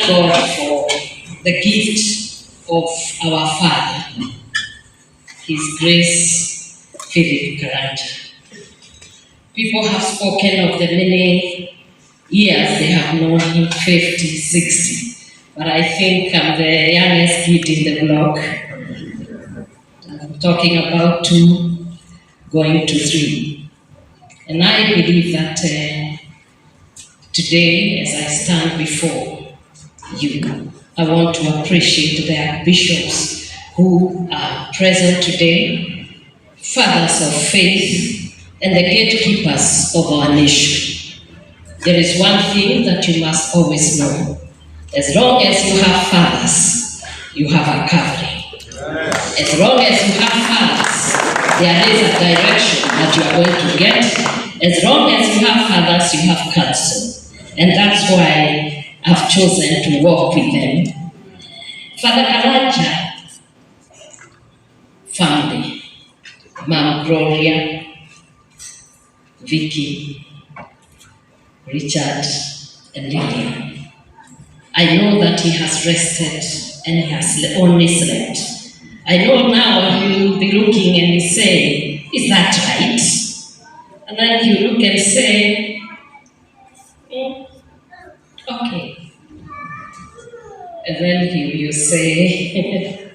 thank God for the gift of our Father, His Grace, Philip Karanjs. People have spoken of the many years they have known him, 50, 60. But I think I'm the youngest kid in the block. I'm talking about 2, going to 3. And I believe that today, as I stand before you, I want to appreciate the bishops who are present today, fathers of faith, and the gatekeepers of our nation. There is one thing that you must always know. As long as you have fathers, you have a covering. As long as you have fathers, there is a direction that you are going to get. As long as you have fathers, you have counsel. And that's why I've chosen to walk with them. Father Karanjs family, Mom Gloria, Vicky, Richard, and Lillian. I know that he has rested and he has only slept. I know now he will be looking and he say, is that right? And then you look and say, okay. And then he will say,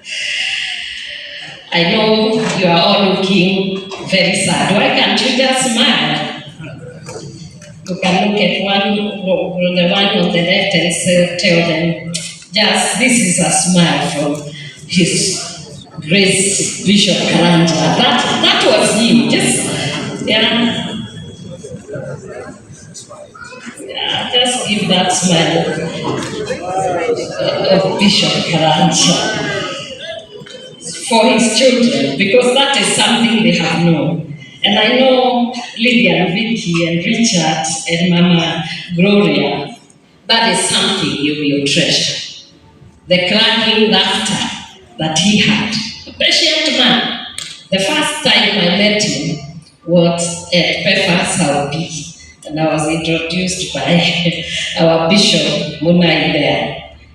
I know you are all looking very sad. Why can't you just smile? You can look at the one on the left and say, tell them, just this is a smile from His Grace Bishop Karanjs. That was you. Just just give that smile of Bishop Karanjs for his children, because that is something they have known. And I know Lydia, Vicky, and Richard, and Mama Gloria, that is something you will treasure. The cracking laughter that he had. A patient man. The first time I met him was at Pefa Saudi, and I was introduced by our Bishop Munai there.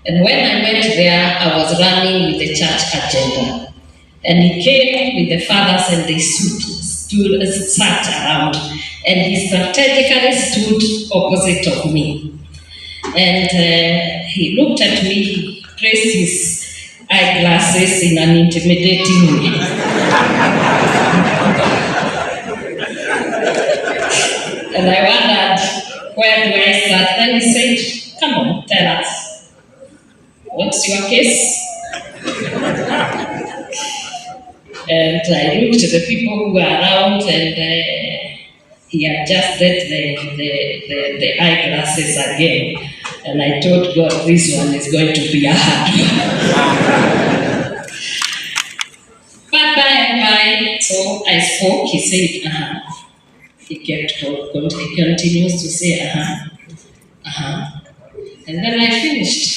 And when I went there, I was running with the church agenda. And he came with the fathers and they sat around. And he strategically stood opposite of me. And he looked at me, he placed his eyeglasses in an intimidating way. And I wondered, where do I start? Then he said, come on, tell us. What's your case? And I looked at the people who were around, and he adjusted the eyeglasses again. And I told God, this one is going to be a hard one. But by and by, so I spoke, he said, He continues to say, And then I finished.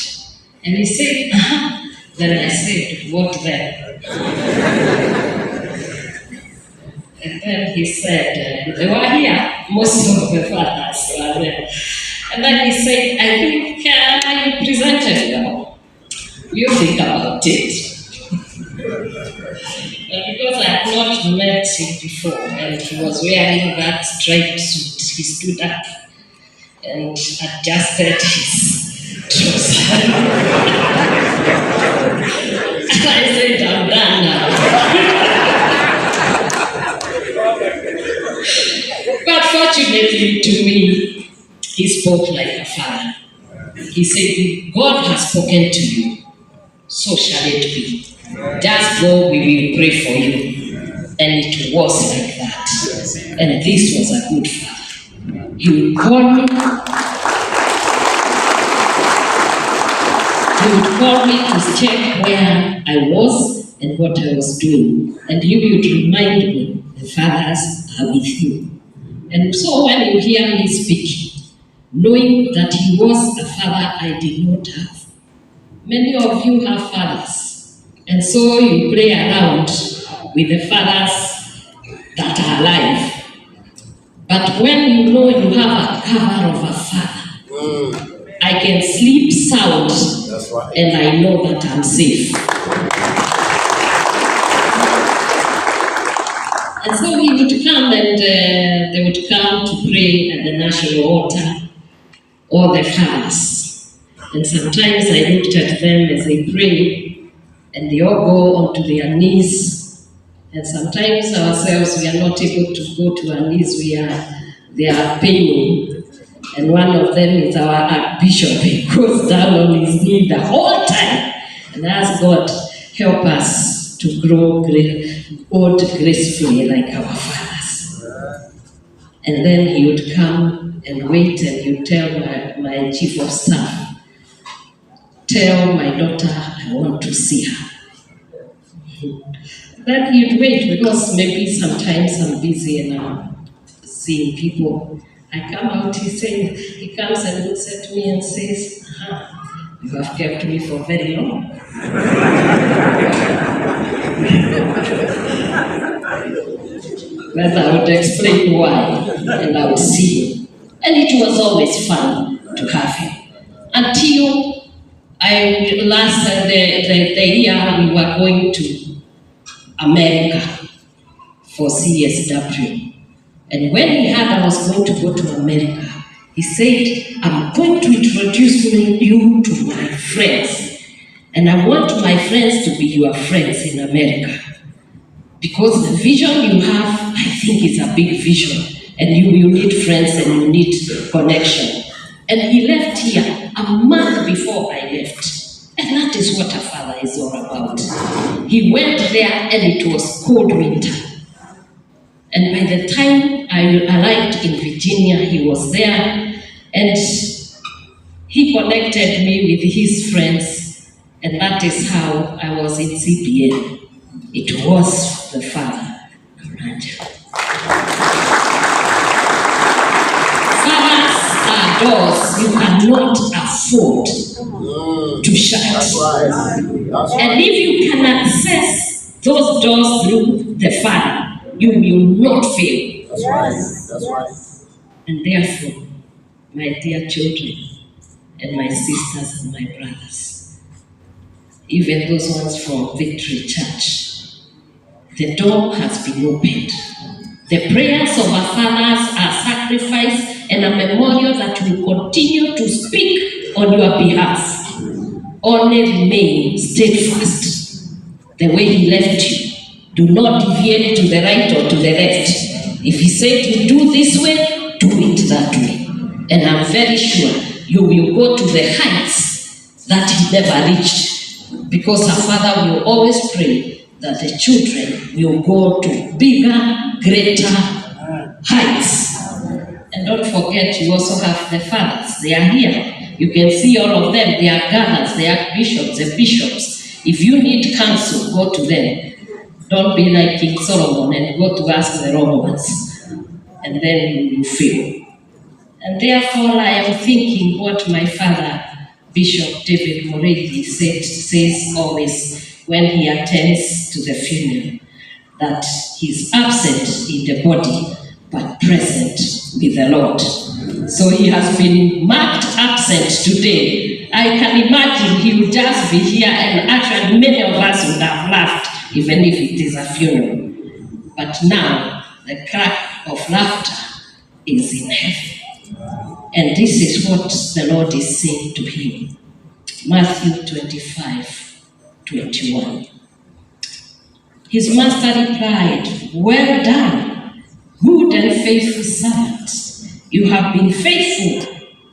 And he said, Then I said, what then? And then he said, they were here, most of the fathers were there. And then he said, I think you presented well. You think about it. And because I had not met him before, and he was wearing that striped suit, he stood up and adjusted his trousers. And I said, I'm done now. But fortunately to me, he spoke like a father. He said, God has spoken to you, so shall it be. Just go, we will pray for you. And it was like that. And this was a good father. He would call me. He would call me to check where I was and what I was doing. And he would remind me, the fathers are with you. And so when you hear me speaking, knowing that he was a father I did not have. Many of you have fathers. And so you play around with the fathers that are alive. But when you know you have a cover of a father, I I can sleep sound, and I know that I'm safe. And so he would come, and they would come to pray at the national altar, all the fathers. And sometimes I looked at them as they pray, and they all go onto their knees. And sometimes ourselves, we are not able to go to our knees, they are paying. And one of them is our Archbishop. He goes down on his knee the whole time and asks God, help us to grow old gracefully like our fathers. And then he would come and wait, and he would tell my chief of staff, tell my daughter I want to see her. Then he'd wait, because maybe sometimes I'm busy and I'm seeing people. I come out, he comes and looks at me and says, you have kept me for very long. But I would explain why, and I would see him. And it was always fun to have him. Until the year we were going to America for CSW. And when he heard I was going to go to America, he said, I'm going to introduce you to my friends. And I want my friends to be your friends in America. Because the vision you have, I think is a big vision. And you need friends and you need connection. And he left here a month before I left. And that is what a father is all about. He went there and it was cold winter. And by the time I arrived in Virginia, he was there, and he connected me with his friends, and that is how I was in CPN. It was the father, Karanjs. Fathers are doors you cannot afford to shut. And if you can access those doors through the father, you will not fail. That's right. That's right. And therefore, my dear children, and my sisters and my brothers, even those ones from Victory Church, the door has been opened. The prayers of our fathers are sacrifice and a memorial that will continue to speak on your behalf. Only remain steadfast the way he left you. Do not deviate to the right or to the left. If he said to do this way, do it that way. And I'm very sure you will go to the heights that he never reached. Because our father will always pray that the children will go to bigger, greater heights. And don't forget, you also have the fathers. They are here. You can see all of them. They are gathers, they are bishops, the bishops. If you need counsel, go to them. Don't be like King Solomon and go to ask the wrong ones, and then you fail. And therefore, I am thinking what my father, Bishop David Moregi, says always when he attends to the funeral, that he's absent in the body, but present with the Lord. So he has been marked absent today. I can imagine he would just be here, and actually many of us would have laughed, even if it is a funeral. But now, the crack of laughter is in heaven. And this is what the Lord is saying to him. Matthew 25:21. His master replied, well done, good and faithful servant. You have been faithful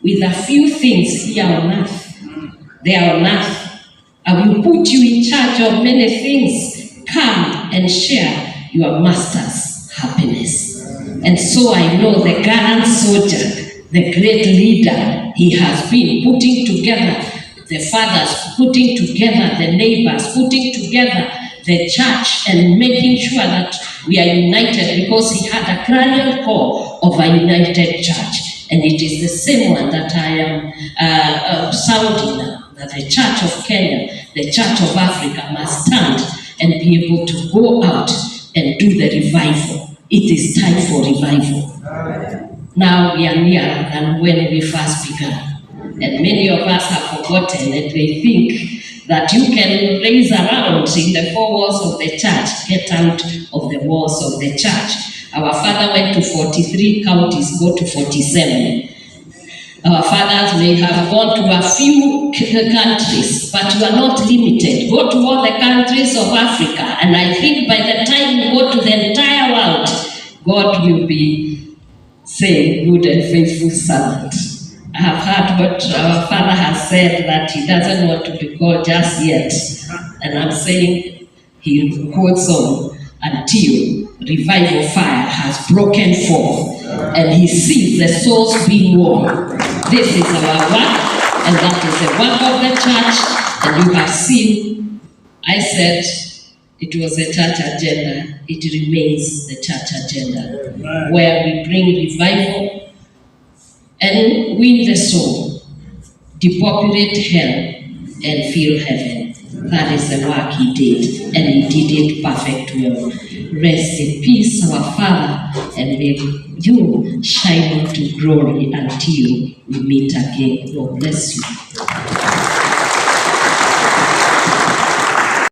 with a few things here on earth. There on earth, I will put you in charge of many things. Come and share your master's happiness. And so I know the gallant soldier, the great leader, he has been putting together the fathers, putting together the neighbors, putting together the church, and making sure that we are united, because he had a clarion call of a united church. And it is the same one that I am sounding now, that the Church of Kenya, the Church of Africa must stand and be able to go out and do the revival. It is time for revival. Now we are nearer than when we first began. And many of us have forgotten, and they think that you can raise around in the four walls of the church, get out of the walls of the church. Our father went to 43 counties, go to 47. Our fathers may have gone to a few countries, but you are not limited. Go to all the countries of Africa, and I think by the time you go to the entire world, God will be saying, good and faithful servant. I have heard what our father has said, that he doesn't want to be called just yet. And I'm saying he holds on until revival fire has broken forth and he sees the souls being won. This is our work, and that is the work of the church. And you have seen, I said it was a church agenda. It remains the church agenda, where we bring revival and win the soul, depopulate hell, and fill heaven. That is the work he did, and he did it perfect well. Rest in peace, our Father, and may you shine into glory until we meet again. God bless you.